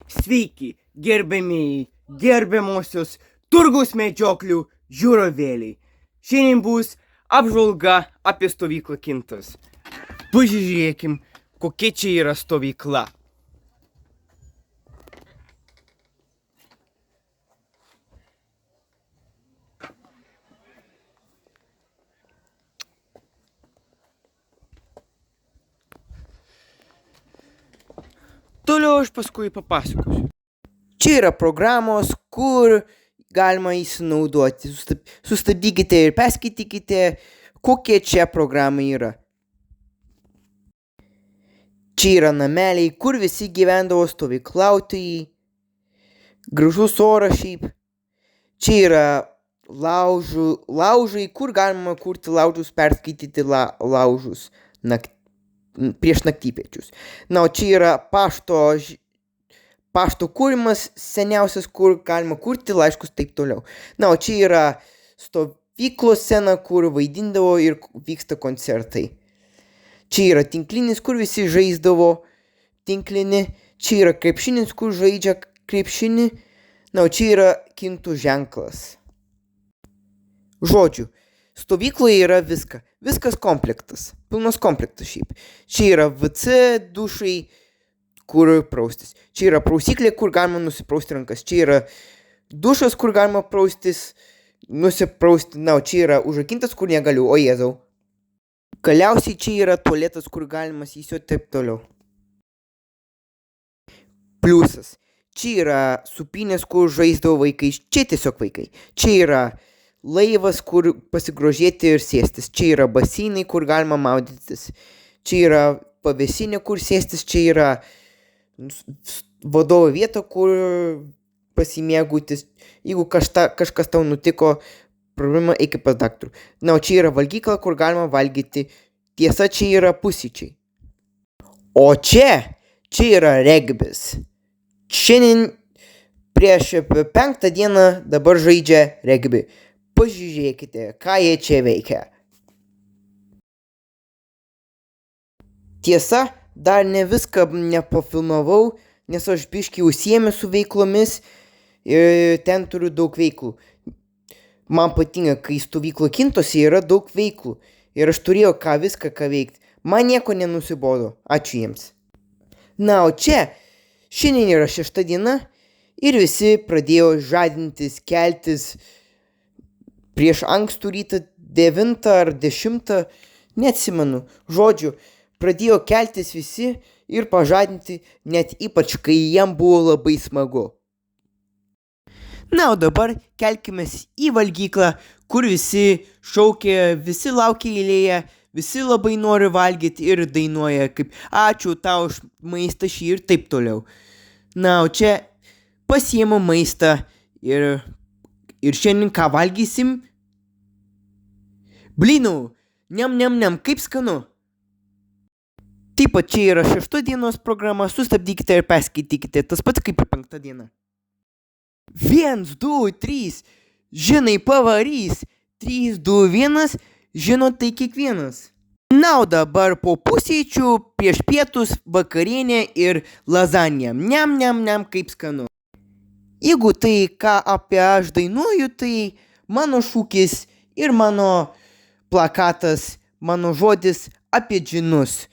Sveiki, gerbėmieji, gerbiamosios turgaus medžioklių žiūrovėliai. Šiandien bus apžvalga apie stovyklą Kintas. Pažiūrėkim, kokia čia yra stovykla. Toliau aš paskui papasakosiu. Čia yra programos, kur galima įsinaudoti. Sustabdykite ir perskaitykite, kokie čia programai yra. Čia yra nameliai, kur visi gyvendavo stovyklautojai. Gražus oras šiaip. Čia yra laužai, kur galima kurti laužus, perskaityti laužus prieš naktypiečius. Na, o čia yra pašto kūrimas seniausias, kur galima kurti laiškus taip toliau. Na, o čia yra stovyklos scena, kur vaidindavo ir vyksta koncertai. Čia yra tinklinis, kur visi žaisdavo tinklinį. Čia yra krepšinis, kur žaidžia krepšinį. Na, o čia yra Kintų ženklas. Žodžiu, stovykloje yra viskas komplektas. Pilnas komplektas šiaip. Čia yra WC, dušai, kur praustis. Čia yra prausiklė, kur galima nusiprausti rankas. Čia yra dušas, kur galima nusiprausti. Na, o čia yra užrakintas, kur negaliu. O Jėzau. Galiausiai čia yra tualetas, kur galima įsiuoti taip toliau. Pliusas. Čia yra supinės, kur žaisdavo vaikai. Čia tiesiog vaikai. Čia yra laivas, kur pasigrožėti ir sėstis. Čia yra baseinai, kur galima maudytis. Čia yra pavėsinė, kur sėstis. Čia yra vadovo vieta, kur pasimėgautis. Jeigu kažkas tau nutiko, problema, eik pas daktarų. Na, o čia yra valgykla, kur galima valgyti. Tiesa, čia yra pusryčiai. O čia yra regbis. Šiandien prieš 5 dieną dabar žaidžia regbį. Pažiūrėkite, ką jie čia veikia. Tiesa, dar ne viską nepafilmavau, nes aš biškį užsiėmęs su veiklomis ir ten turiu daug veiklų. Man patinka, kai stovykla Kintose yra daug veiklų ir aš turėjau viską veikti. Man nieko nenusibodo. Ačiū jiems. Na, o čia šiandien yra 6 diena ir visi pradėjo žadintis, keltis prieš ankstų rytą 9 ar 10, neatsimenu. Žodžiu, pradėjo keltis visi ir pažadinti, net ypač kai jiem buvo labai smagu. Na, o dabar kelkimės į valgyklą, kur visi šaukia, visi laukia eilėje, visi labai nori valgyti ir dainuoja kaip ačiū tau už maistą šį ir taip toliau. Na, o čia pasiėmu maistą ir šiandien ką valgysim? Blynų, niam, kaip skanu. Taip pat čia yra 6 dienos programa, sustabdykite ir perskaitykite, tas pats kaip ir 5 diena. 1, 2, 3, žinai pavarys, 3, 2, 1, žino tai kiekvienas. Na, o dabar po pusryčių, prieš pietus, vakarienė ir lazanija. Niam, kaip skanu. Jeigu tai, ką apie aš dainuoju, tai mano šūkis ir mano plakatas, mano žodis apie džinus,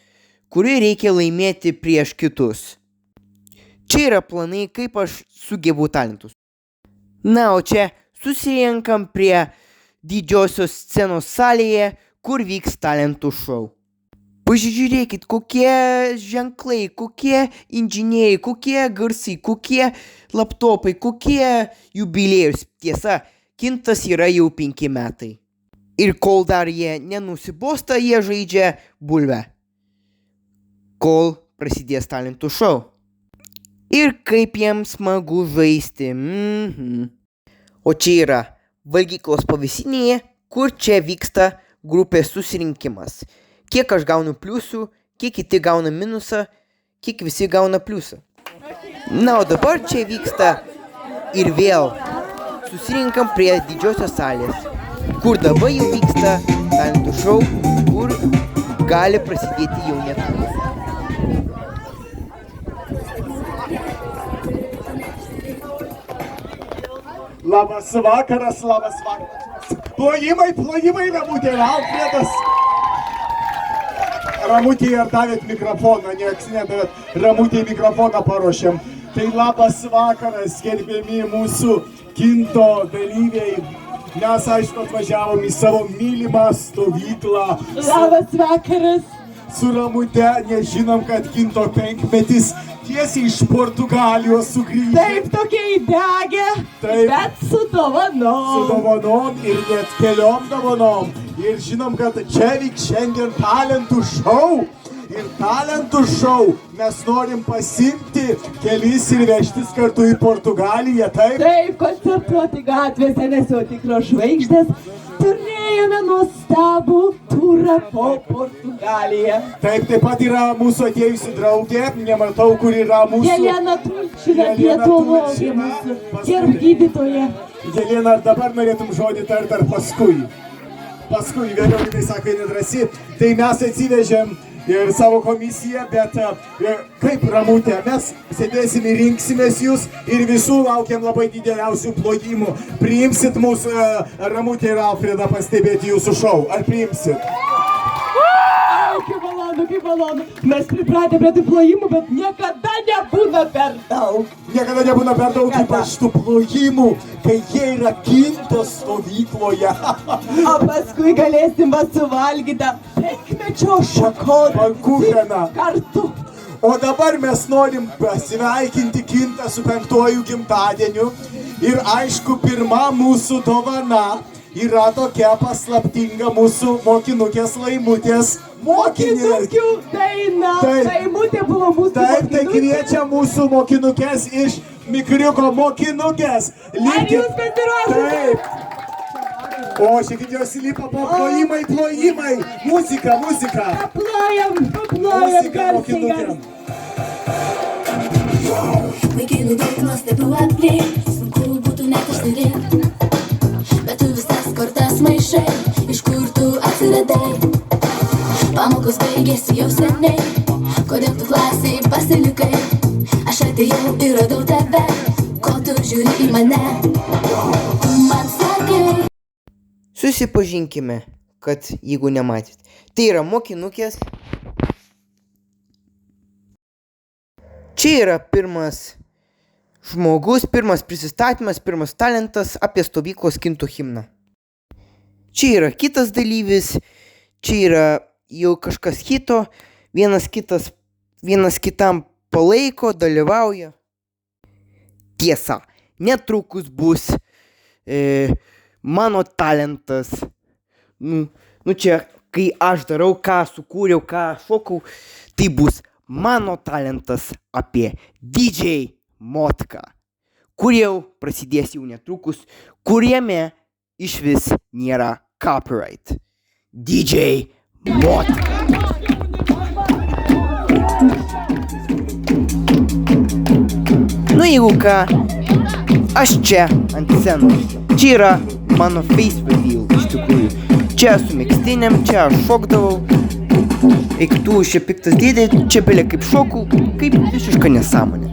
kurį reikia laimėti prieš kitus. Čia yra planai, kaip aš sugebu talentus. Na, o čia susirenkam prie didžiosios scenos salėje, kur vyks talentų šou. Pažiūrėkit, kokie ženklai, kokie inžinieriai, kokie garsai, kokie laptopai, kokie jubiliejus. Tiesa, Kintas yra jau 5 metai. Ir kol dar jie nenusibosta, jie žaidžia bulvę. Kol prasidės talentų šou. Ir kaip jiems smagu žaisti. O čia yra valgyklos pavėsinėje, kur čia vyksta grupės susirinkimas. Kiek aš gaunu pliusų, kiek kiti gauna minusą, kiek visi gauna pliusą. Na, o dabar čia vyksta ir vėl susirinkam prie didžiosios salės, kur dabar jau vyksta talentų šou, kur gali prasidėti jau netrukus. Labas vakaras. Plojimai, Ramutė ir Alfredas. Ramutė ar davėt mikrofoną, nieks nedavėt. Ramutė mikrofoną paruošėm. Tai labas vakaras, gerbiami mūsų kinto dalyviai. Mes, aišku, atvažiavom į savo mylimą stovyklą. Labas vakaras. Su Ramute, nežinom, kad kinto 5-metis tiesiai iš Portugalijos sugrįžę. Taip, tokia įdegė, bet su dovanom. Su dovanom ir net keliom dovanom. Ir žinom, kad čia vyks šiandien talentų šou. Ir talentų šou mes norim pasimti kelis ir vežtis kartu į Portugaliją, taip? Taip, koncertuoti gatvėse, nes jau tikros žvaigždės. Turėjome nuostabų turą po Portugaliją. Taip pat yra mūsų atėjusi draugė, nematau, kur yra mūsų... Jelena Tulčina, dietologė mūsų, ir gydytoja. Jelena, ar dabar norėtum žodį tart ar paskui? Paskui, vėliau, tai sako, nedrasi. Tai mes atsivežėm ir savo komisiją, bet kaip Ramutė, mes sėdėsim ir rinksimės jūs ir visų laukiam labai dideliausių plojimų. Priimsit mūsų Ramutė ir Alfredą pastebėti jūsų šou. Ar priimsit? Kaip malonu. Mes pripratę prie tų plojimų, bet niekada nebūna per daug. Niekada nebūna per daug, ypač tų plojimų, kai jie yra kinto stovykloje. O paskui galėsim suvalgyti 5-mečio šokoladų kartu. O dabar mes norim pasveikinti kintą su 5-uoju gimtadieniu. Ir aišku, pirma mūsų dovana yra tokia paslaptinga mūsų mokinukės Laimutės mokinė. Mokinukių daina. Laimutė buvo mūsų mokinukė. Taip, tai kviečia mūsų mokinukės iš Mikriuko mokinukės. Ar jūs pasiruošite? Taip. O, šiandien jos įlipa po plojimai. Muzika. Paplojam, garsiai. Vaikinų daug nuostabių aplink, sunku būtų net išsirinkt. Bet tu visas kortas maišai, iš kur tu atsiradai. Pamokos baigėsi jau seniai, kodėl tu klasiai pasilikai. Aš atėjau ir radau tave, ko tu žiūri į mane. Tu man sakai. Susipažinkime, kad jeigu nematėt. Tai yra mokinukės. Čia yra pirmas žmogus, pirmas prisistatymas, pirmas talentas apie stovyklos kinto himną. Čia yra kitas dalyvis, čia yra jau kažkas kito, vienas kitam palaiko, dalyvauja. Tiesa, netrukus bus mano talentas. Čia, kai aš darau, ką sukūriau, ką šokau, tai bus mano talentas apie DJ Motką, kur jau prasidės jau netrukus, kuriame iš vis nėra copyright. DJ Motka. Jeigu ką, aš čia ant scenos. Čia yra mano face reveal iš tikrųjų. Čia su megztinėm, čia aš šokdavau. Eik tu, čia piktas dėdė, čia belė kaip šokau, kaip visiška nesąmonė.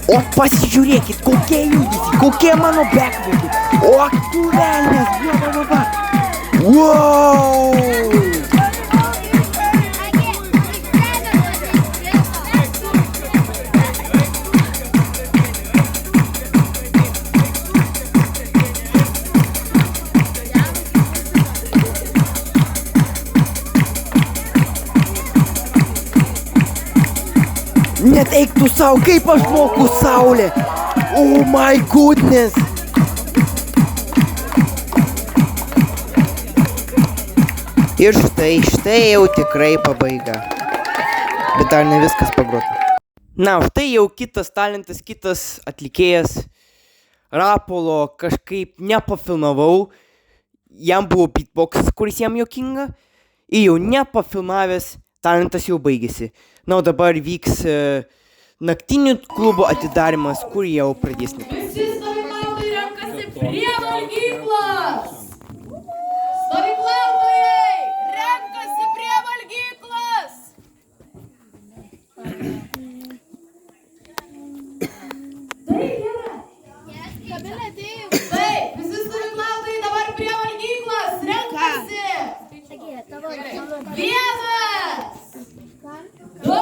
O pasižiūrėkit, kokie judesiai, kokie mano backwardi. O tu velnias, va. Wow! Net eik tu sau, kaip aš moku saulę. Oh my goodness. Ir štai jau tikrai pabaiga. Bet dar ne viskas pagrota. Na, štai jau kitas talentas, kitas atlikėjas. Rapolo kažkaip nepafilmavau. Jam buvo beatbox, kuris jam juokinga. Ir jau nepafilmavęs, talentas jau baigėsi. Na, o dabar vyks naktinių klubų atidarimas, kur jau pradės nekti. Visi stovyklautojai renkasi prie valgyklos! Stovyklautojai renkasi prie valgyklos! Taip, visi stovyklautojai dabar prie valgyklos renkasi! Vienas! Du!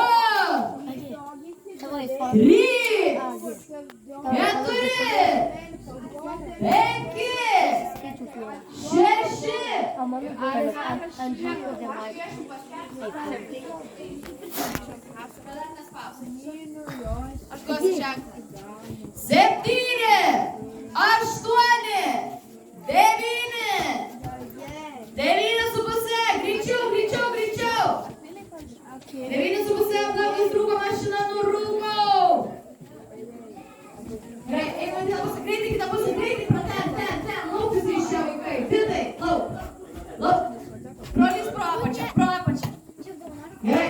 Trys! Keturi! Penki! Šeši! Septyni! Aštuoni! Devyni! 9,5! Greičiau! 9,5 apgavys rūko mašina nurūkau! Gerai, eikime greitai kitą pusę, greitai, ten, lauk visi iš čia vaikai, Titai, lauk! Prolys pro apačią. Gerai,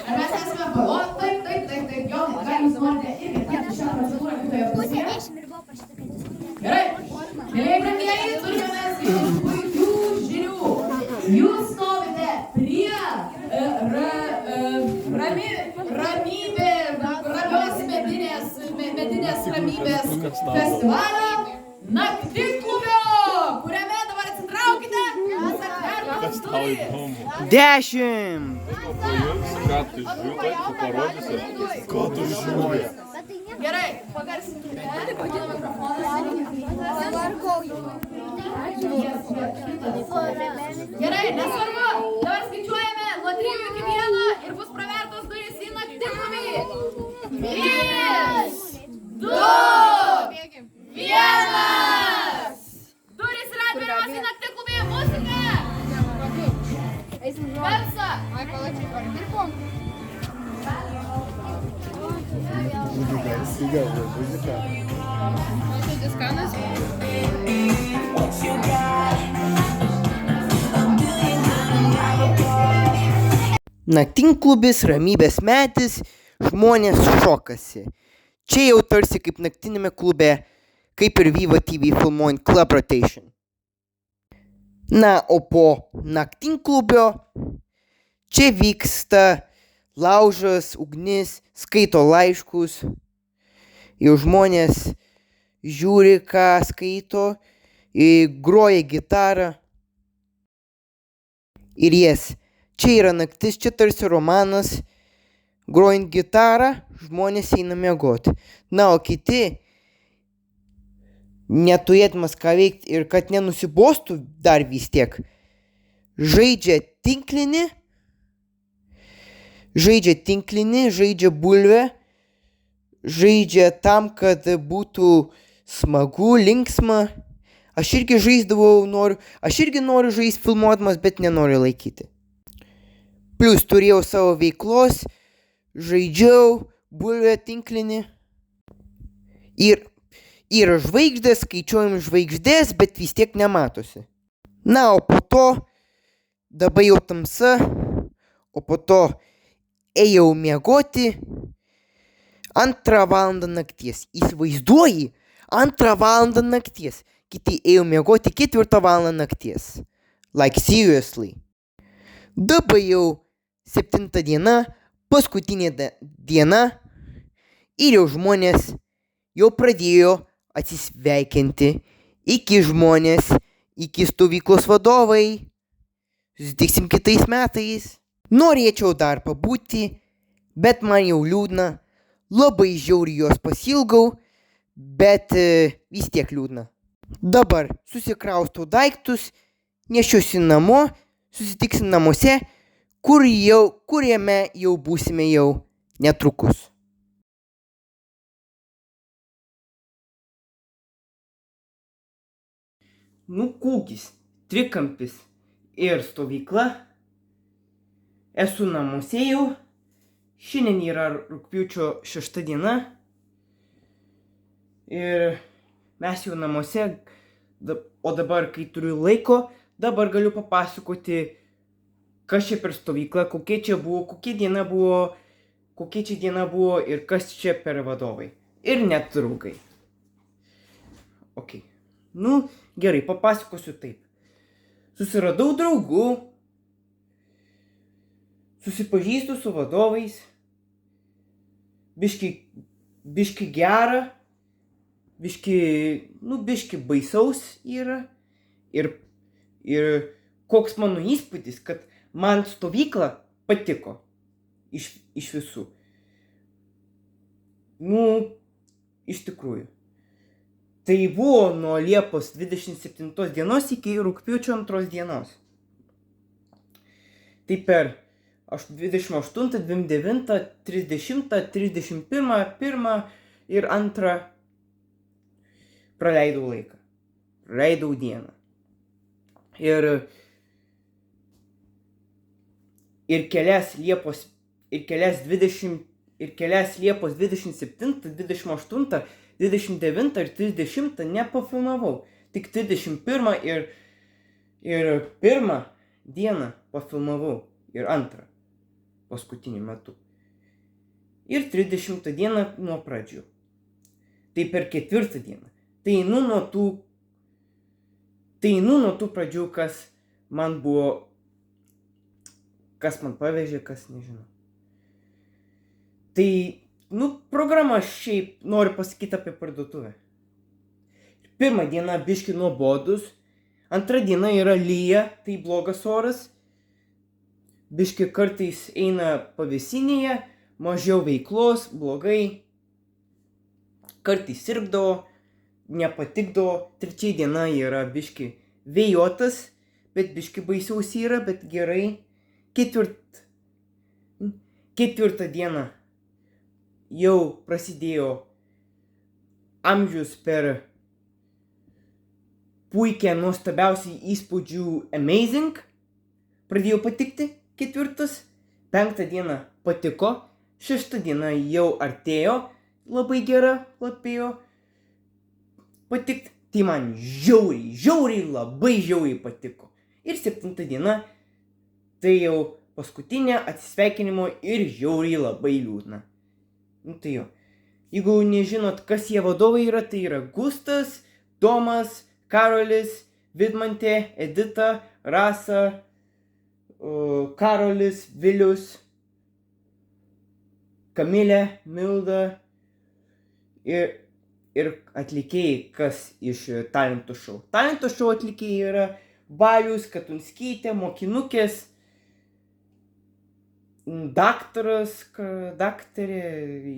ar mes esame o, taip, Jonai, gal jūs norite irgi atlikti šią procedūrą kitoje pusėje? Gerai, mėlyje brangieji, turime mes iš puikių žinių. Jūs stovite prie ramios medinės ramybės festivalio naktiklubio, kuriame dabar atsitraukite, mes atvertume duris. 10! Ką tu žinoji? Gerai, pagarsinkite. Gerai, nesvarbu. Dabar skaičiuojame nuo 3 iki 1 ir bus pravertos durys į naktiklubį. 3, 2, 1. Durys yra atveriamos į naktiklubį. Muzika. Garsa. Naktinklubis, ramybės metis, žmonės šokasi. Čia jau tarsi kaip naktinėme klube, kaip ir Viva TV filmuojant Club Rotation. Na, o po naktinklubio čia vyksta laužas, ugnis, skaito laiškus. Jau žmonės žiūri, ką skaito, groja gitarą. Ir čia yra naktis, čia tarsi romanas. Grojant gitarą, žmonės eina miegoti. Na, o kiti, neturėdamas ką veikti ir kad nenusibostų dar vis tiek, žaidžia tinklinį, žaidžia bulvę, žaidžia tam, kad būtų smagu, linksma. Aš irgi noriu žaisti filmuodamas, bet nenoriu laikyti. Plius turėjau savo veiklos, žaidžiau bulvę tinklinį. Ir yra žvaigždės, skaičiuojam žvaigždės, bet vis tiek nematosi. Na, o po to, dabar jau tamsa, o po to ėjau miegoti 2 valandą nakties. Įsivaizduoji, 2 valandą nakties. Kiti ėjo miegoti 4 valandą nakties. Like seriously. Dabar jau 7 diena, paskutinė diena ir jau žmonės jau pradėjo atsisveikinti. Iki žmonės, iki stovyklos vadovai. Susitiksim kitais metais. Norėčiau dar pabūti, bet man jau liūdna. Labai žiauriai jos pasilgau, bet vis tiek liūdna. Dabar susikraustau daiktus, nešiuosi namo, susitiksim namuose, kuriame jau būsime jau netrukus. Nu, kūgis, trikampis ir stovykla. Esu namuose jau. Šiandien yra rugpjūčio 6 diena. Ir mes jau namuose. O dabar, kai turiu laiko, dabar galiu papasakoti, kas čia per stovykla, kokia čia diena buvo ir kas čia per vadovai. Ir net draugai. Ok. Nu, gerai, papasakosiu taip. Susiradau draugų, susipažįstu su vadovais, biški gera, biški baisaus yra. Ir koks mano įspūdis, kad man stovykla patiko iš visų. Nu, iš tikrųjų. Tai buvo nuo Liepos 27 dienos iki rugpjūčio 2 dienos. Tai per 28, 29, 30, 31, 1 ir 2 praleidau laiką. Praleidau dieną. Ir kelias Liepos 27, 28, 29 ir 30 nepafilmavau. Tik 31 ir 1 dieną pafilmavau. Ir 2 paskutiniu metu. Ir 30 dieną nuo pradžių. Tai per 4 dieną. Tai einu nuo tų pradžių, kas man pavežė, kas nežinau. Tai, programa šiaip noriu pasakyti apie parduotuvę. 1 diena biški nuobodus, 2 diena yra lyja, tai blogas oras. Biški kartais eina pavėsinėje, mažiau veiklos, blogai. Kartais sirgdavo, nepatikdavo. 3 diena yra biški vėjotas, bet biški baisiaus yra, bet gerai. 4 diena jau prasidėjo amžius per puikią, nuostabiausiai įspūdžių amazing. Pradėjo patikti 4. 5 diena patiko. 6 diena jau artėjo. Labai gera, lapėjo patikti. Tai man labai žiauriai patiko. Ir 7 diena tai jau paskutinė atsisveikinimo ir žiauriai labai liūdna. Tai jo. Jeigu nežinot, kas jie vadovai yra, tai yra Gustas, Tomas, Karolis, Vidmantė, Edita, Rasa, Karolis, Vilius, Kamilė, Milda ir atlikėjai, kas iš talentų šou. Talentų šou atlikėjai yra Balius, Katunskytė, mokinukės, daktarė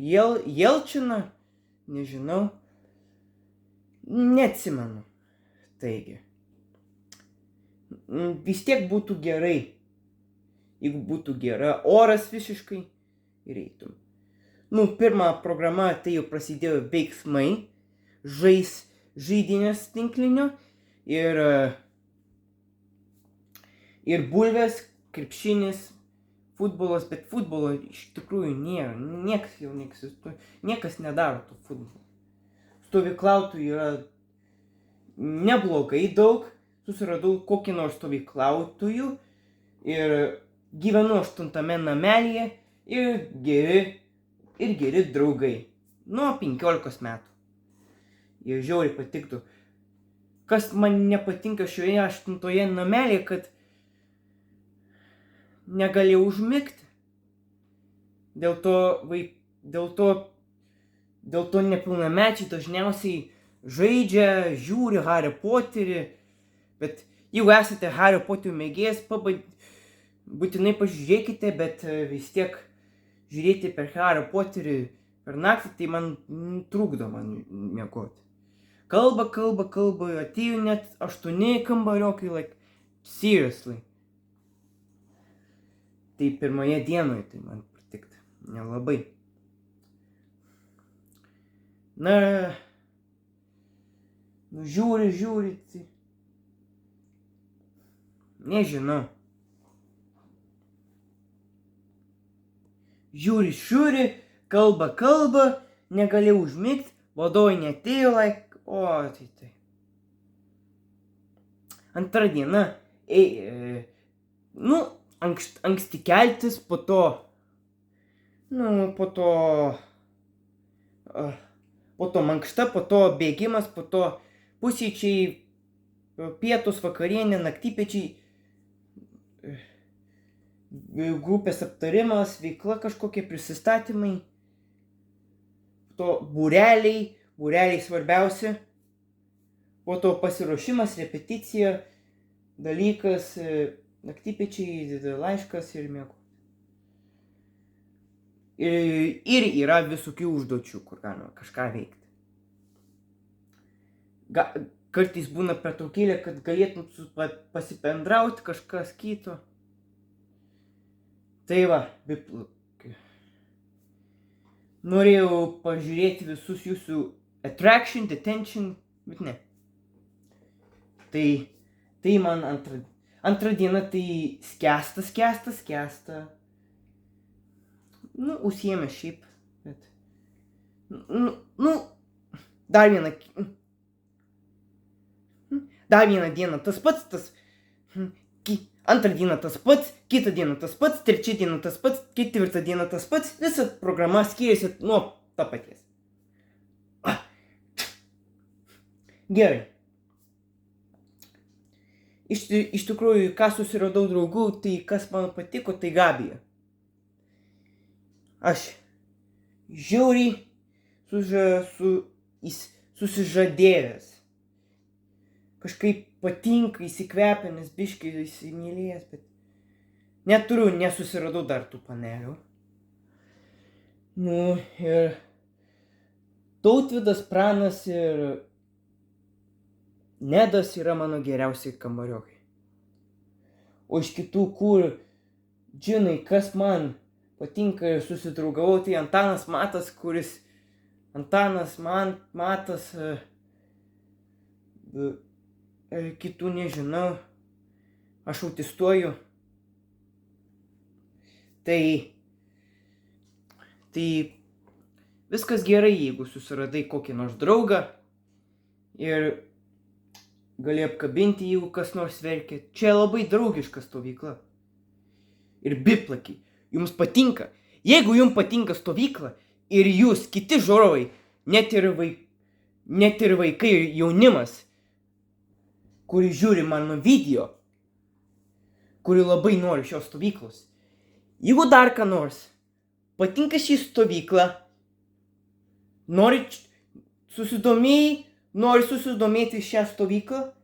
Jelčina, nežinau, neatsimenu. Taigi, vis tiek būtų gerai, jeigu būtų gera oras visiškai ir eitum. Pirma programa tai jau prasidėjo veiksmai, žaidynės tinklinio ir bulvės, krepšinis, futbolas, bet futbolo iš tikrųjų nėra, niekas jau neegzistuoja, niekas nedaro to futbolo. Stovyklautų yra neblogai daug, susiradau kokį nors stovyklautojų ir gyvenu 8 namelyje ir geri draugai. Nuo 15 metų. Jie žiauriai patiktų. Kas man nepatinka šioje 8 namelyje, kad negalėjau užmigti. Dėl to nepilnamečiai dažniausiai žaidžia, žiūri Harry Potterį. Bet jeigu esate Harry Potterio mėgėjas, būtinai pažiūrėkite, bet vis tiek žiūrėti per Harry Potterį per naktį, tai man trukdo man miegoti. Kalba, atėjo net 8 kambariokai, like, seriously. Tai pirmoje dienoje tai man patikti, nelabai. Žiūri, tai. Nežinau. Žiūri, kalba, negalėjau užmigti, vadovai netėjo, tai. Antra diena, anksti keltis, po to mankšta, po to bėgimas, po to pusryčiai, pietus, vakarienė, naktypečiai, grupės aptarimas, veikla kažkokie, prisistatymai, po to būreliai svarbiausia, po to pasiruošimas, repeticija, dalykas, naktypečiai, laiškas ir miego. Ir yra visokių užduočių, kur galima kažką veikti. Kartais būna pertraukėlė, kad galėtum pasibendrauti kažkas kito. Tai va, norėjau pažiūrėti visus jūsų attraction, detention, bet ne. Tai man antra diena tai skęsta. Užsiėmė šiaip, bet. Dar vieną dieną tas pats, antrą dieną tas pats, kitą dieną tas pats, trečią dieną tas pats, ketvirtą dieną tas pats, visa programa skiriasi nuo to paties. Gerai. Iš tikrųjų, ką susiradau draugų, tai kas man patiko, tai Gabija. Aš žiauriai susižadėjęs. Kažkaip patinka, įsikvepinęs, biškai įsimylėjęs, bet nesusiradau dar tų panelių. Ir Tautvydas, Pranas ir Nedas yra mano geriausiai kambariokai. O iš kitų, kur, žinai, kas man patinka ir susidraugavau, tai Antanas Matas, Matas, kitų nežinau, aš autistuoju. Tai viskas gerai, jeigu susiradai kokį nors draugą ir gali apkabinti, jeigu kas nors verkia. Čia labai draugiška stovykla. Ir biplakiai, jums patinka. Jeigu jums patinka stovykla ir jūs, kiti žiūrovai, net ir vaikai ir jaunimas, kuri žiūri mano video, kuri labai nori šios stovyklos. Jeigu dar ką nors patinka šį stovyklą, nori susidomėti šią stovyklą,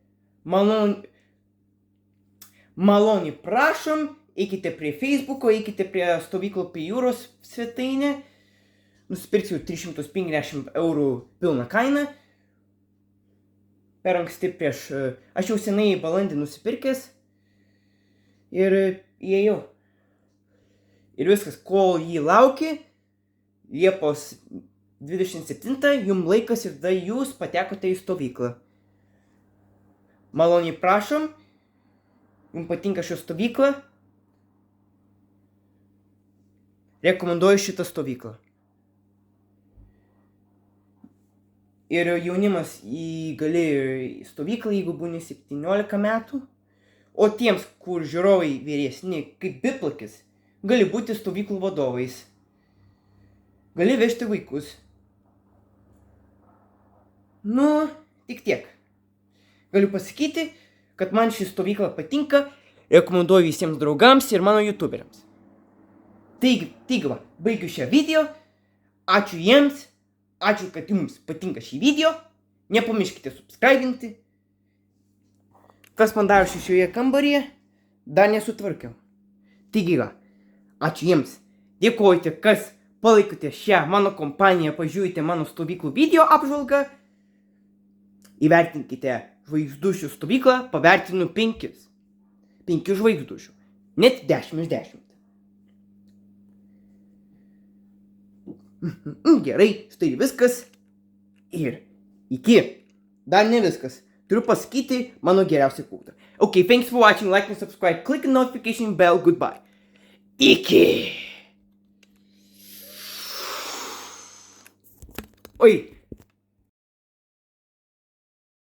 maloniai prašom, eikite prie Facebooko, eikite prie stovyklų prie jūros svetainę, nusipirksiu 350 eurų pilną kainą. Per anksti aš jau senai balandį nusipirkęs ir įėjau. Ir viskas, kol jį lauki, Liepos 27, jums laikas ir tada jūs patekote į stovyklą. Maloniai prašom, jums patinka šią stovyklą, rekomenduoju šitą stovyklą. Ir jaunimas galėjo į stovyklą, jeigu būni 17 metų, o tiems, kur žiūrovai vyresni, kaip biplakis, gali būti stovyklų vadovais. Gali vežti vaikus. Tik tiek. Galiu pasakyti, kad man ši stovykla patinka, rekomenduoju visiems draugams ir mano youtuberiams. Taigi va, baigiu šią video. Ačiū jiems. Ačiū, kad jums patinka šį video. Nepamirškite subscribinti. Kas man daro šioje kambaryje, dar nesutvarkiau. Taigi va, ačiū jiems. Dėkojate, kas palaikote šią mano kompaniją, pažiūrite mano stovyklų video apžvalgą. Įvertinkite žvaigždučių stovyklą, pavertinu 5. 5 žvaigždučių. Net 10 iš 10. Gerai, štai viskas. Ir iki. Dar ne viskas. Turiu pasakyti mano geriausią punktą. Okay, thanks for watching, like and subscribe, click the notification bell, goodbye. Iki! Oi!